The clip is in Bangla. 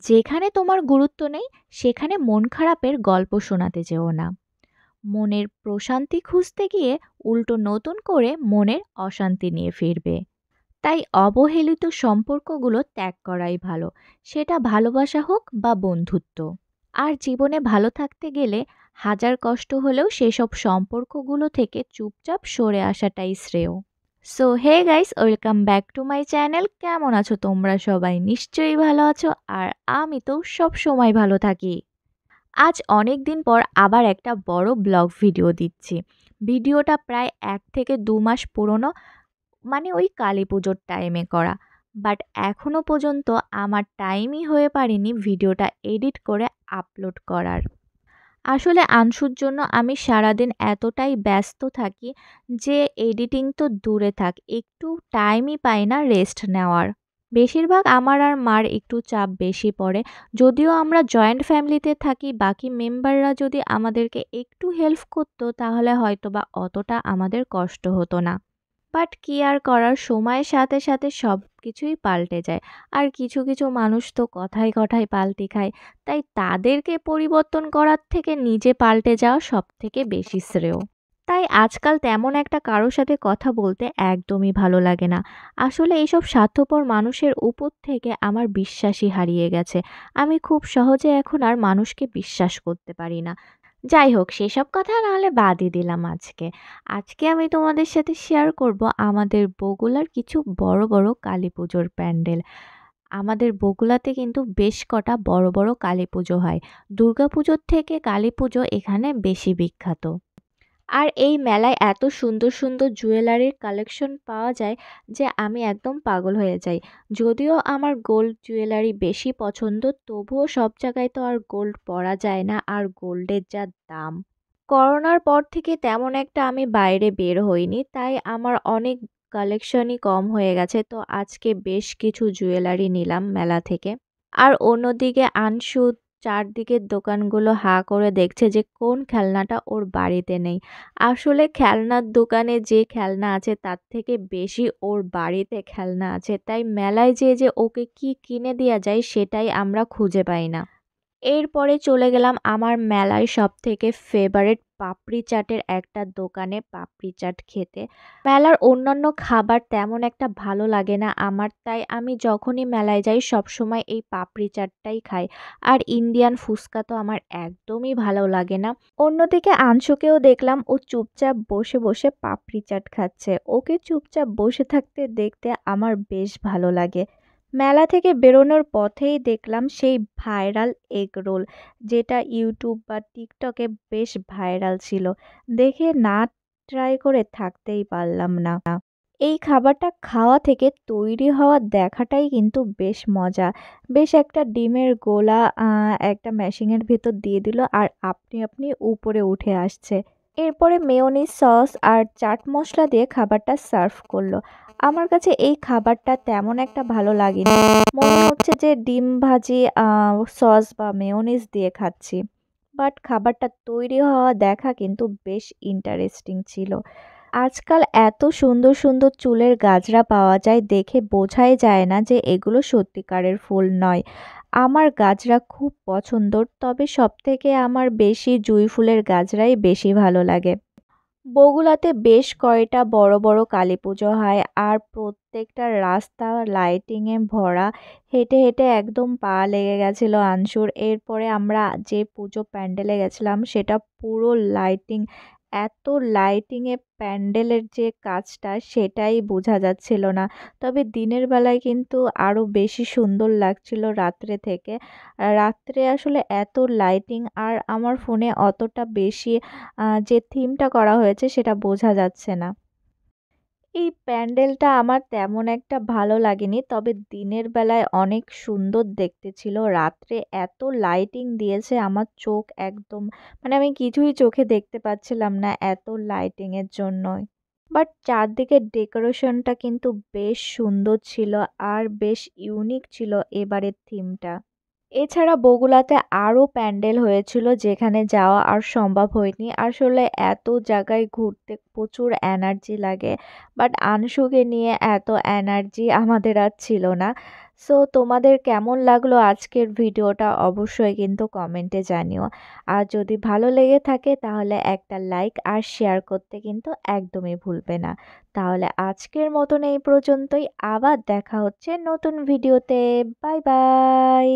যেখানে তোমার গুরুত্ব নেই সেখানে মন খারাপের গল্প শোনাতে যেও না। মনের প্রশান্তি খুঁজতে গিয়ে উল্টো নতুন করে মনের অশান্তি নিয়ে ফিরবে। তাই অবহেলিত সম্পর্কগুলো ত্যাগ করাই ভালো, সেটা ভালোবাসা হোক বা বন্ধুত্ব। আর জীবনে ভালো থাকতে গেলে হাজার কষ্ট হলেও সেসব সম্পর্কগুলো থেকে চুপচাপ সরে আসাটাই শ্রেয়। So hey guys, welcome back to my channel. কেমন আছো তোমরা সবাই? নিশ্চয়ই ভালো আছো। আর আমি তো সব সময় ভালো থাকি। আজ অনেক দিন পর আবার একটা বড় ব্লগ ভিডিও দিচ্ছি। ভিডিওটা প্রায় 1 থেকে 2 মাস পুরনো, মানে ওই কালী পুজোর টাইমে করা। বাট এখনও পর্যন্ত আমার টাইমই হয়ে পারেনি ভিডিওটা এডিট করে আপলোড করার। আসলে আনশুর জন্য আমি সারাদিন এতটাই ব্যস্ত থাকি যে এডিটিং তো দূরে থাক, একটু টাইমই পাই না রেস্ট নেওয়ার। বেশিরভাগ আমার আর মার একটু চাপ বেশি পড়ে। যদিও আমরা জয়েন্ট ফ্যামিলিতে থাকি, বাকি মেম্বাররা যদি আমাদেরকে একটু হেল্প করতো তাহলে হয়তোবা অতটা আমাদের কষ্ট হতো না। বাট কি আর করার, সময়ের সাথে সাথে সব কিছুই পাল্টে যায়। আর কিছু কিছু মানুষ তো কথায় কথায় পাল্টি খায়। তাই তাদেরকে পরিবর্তন করার থেকে নিজে পাল্টে যাওয়া সব থেকে বেশি শ্রেয়। তাই আজকাল তেমন একটা কারোর সাথে কথা বলতে একদমই ভালো লাগে না। আসলে এইসব স্বার্থপর মানুষের উপর থেকে আমার বিশ্বাসই হারিয়ে গেছে। আমি খুব সহজে এখন আর মানুষকে বিশ্বাস করতে পারি না। যাই হোক, সেসব কথা নাহলে বাদই দিলাম আজকে। আজকে আমি তোমাদের সাথে শেয়ার করব আমাদের বগুড়ার কিছু বড় বড় কালী পুজোর প্যান্ডেল। আমাদের বগুড়াতে কিন্তু বেশ কটা বড় বড় কালী পুজো হয়। দুর্গাপুজোর থেকে কালী পুজো এখানে বেশি বিখ্যাত। আর এই মেলায় এত সুন্দর সুন্দর জুয়েলারির কালেকশন পাওয়া যায় যে আমি একদম পাগল হয়ে যাই। যদিও আমার গোল্ড জুয়েলারি বেশি পছন্দ, তবুও সব জায়গায় তো আর গোল্ড পরা যায় না, আর গোল্ডের যা দাম। করোনার পর থেকে তেমন একটা আমি বাইরে বের হইনি, তাই আমার অনেক কালেকশনই কম হয়ে গেছে। তো আজকে বেশ কিছু জুয়েলারি নিলাম মেলা থেকে। আর অন্যদিকে আনসু চারদিকের দোকানগুলো হাঁ করে দেখছে যে কোন খেলনাটা ওর বাড়িতে নেই। আসলে খেলনার দোকানে যে খেলনা আছে তার থেকে বেশি ওর বাড়িতে খেলনা আছে, তাই মেলায় যেয়ে যে ওকে কি কিনে দেওয়া যায় সেটাই আমরা খুঁজে পাই না। এরপরে চলে গেলাম আমার মেলায় সবথেকে ফেভারিট পাপড়ি চাটের একটা দোকানে পাপড়ি চাট খেতে। মেলার অন্যান্য খাবার তেমন একটা ভালো লাগে না আমার, তাই আমি যখনই মেলায় যাই সবসময় এই পাপড়ি চাটটাই খাই। আর ইন্ডিয়ান ফুচকা তো আমার একদমই ভালো লাগে না। অন্যদিকে আংশুকেও দেখলাম ও চুপচাপ বসে বসে পাপড়ি চাট খাচ্ছে। ওকে চুপচাপ বসে থাকতে দেখতে আমার বেশ ভালো লাগে। মেলা থেকে বেরোনোর পথেই দেখলাম সেই ভাইরাল এগ রোল, যেটা ইউটিউব বা টিকটকে বেশ ভাইরাল ছিল। দেখে না ট্রাই করে থাকতেই পারলাম না। এই খাবারটা খাওয়া থেকে তৈরি হওয়া দেখাটাই কিন্তু বেশ মজা। বেশ একটা ডিমের গোলা একটা মেশিনের ভেতর দিয়ে দিল আর আপনি আপনি উপরে উঠে আসছে। এরপরে মেয়োনিজ সস আর চাট মশলা দিয়ে খাবারটা সার্ভ করলো। আমার কাছে এই খাবারটা তেমন একটা ভালো লাগেনি। মনে হচ্ছে যে ডিম ভাজি সস বা মেয়োনিজ দিয়ে খাচ্ছি। বাট খাবারটা তৈরি হওয়া দেখা কিন্তু বেশ ইন্টারেস্টিং ছিল। আজকাল এত সুন্দর সুন্দর চুলের গাজরা পাওয়া যায়, দেখে বোঝাই যায় না যে এগুলো সত্যিকারের ফুল নয়। আমার গাজরা খুব পছন্দর, তবে সবথেকে আমার বেশি জুঁই ফুলের গাজরাই বেশি ভালো লাগে। বগুড়াতে বেশ কয়টা বড় বড় কালী পুজো হয়, আর প্রত্যেকটা রাস্তা লাইটিংয়ে ভরা। হেঁটে হেঁটে একদম পা লেগে গেছিল আনসুর। এরপরে আমরা যে পুজো প্যান্ডেলে গেছিলাম সেটা পুরো লাইটিং, এত লাইটিংয়ে প্যান্ডেলের যে কাজটা সেটাই বোঝা যাচ্ছিল না। তবে দিনের বেলায় কিন্তু আরও বেশি সুন্দর লাগছিল রাত্রে থেকে। রাত্রে আসলে এত লাইটিং, আর আমার ফোনে অতটা বেশি যে থিমটা করা হয়েছে সেটা বোঝা যাচ্ছে না। এই প্যান্ডেলটা আমার তেমন একটা ভালো লাগেনি, তবে দিনের বেলায় অনেক সুন্দর দেখতে ছিল। রাত্রে এত লাইটিং দিয়েছে আমার চোখ একদম, মানে আমি কিছুই চোখে দেখতে পাচ্ছিলাম না এত লাইটিংয়ের জন্যই। বাট চারদিকের ডেকোরেশনটা কিন্তু বেশ সুন্দর ছিল, আর বেশ ইউনিক ছিল এবারের থিমটা। এছাড়া বগুড়াতে আরও প্যান্ডেল হয়েছিল যেখানে যাওয়া আর সম্ভব হয়নি। আসলে এত জায়গায় ঘুরতে প্রচুর এনার্জি লাগে, বাট আনশুকে নিয়ে এত এনার্জি আমাদের আর ছিল না। সো তোমাদের কেমন লাগলো আজকের ভিডিওটা অবশ্যই কিন্তু কমেন্টে জানিও। আর যদি ভালো লেগে থাকে তাহলে একটা লাইক আর শেয়ার করতে কিন্তু একদমই ভুলবে না। তাহলে আজকের মতন এই পর্যন্তই, আবার দেখা হচ্ছে নতুন ভিডিওতে। Bye bye.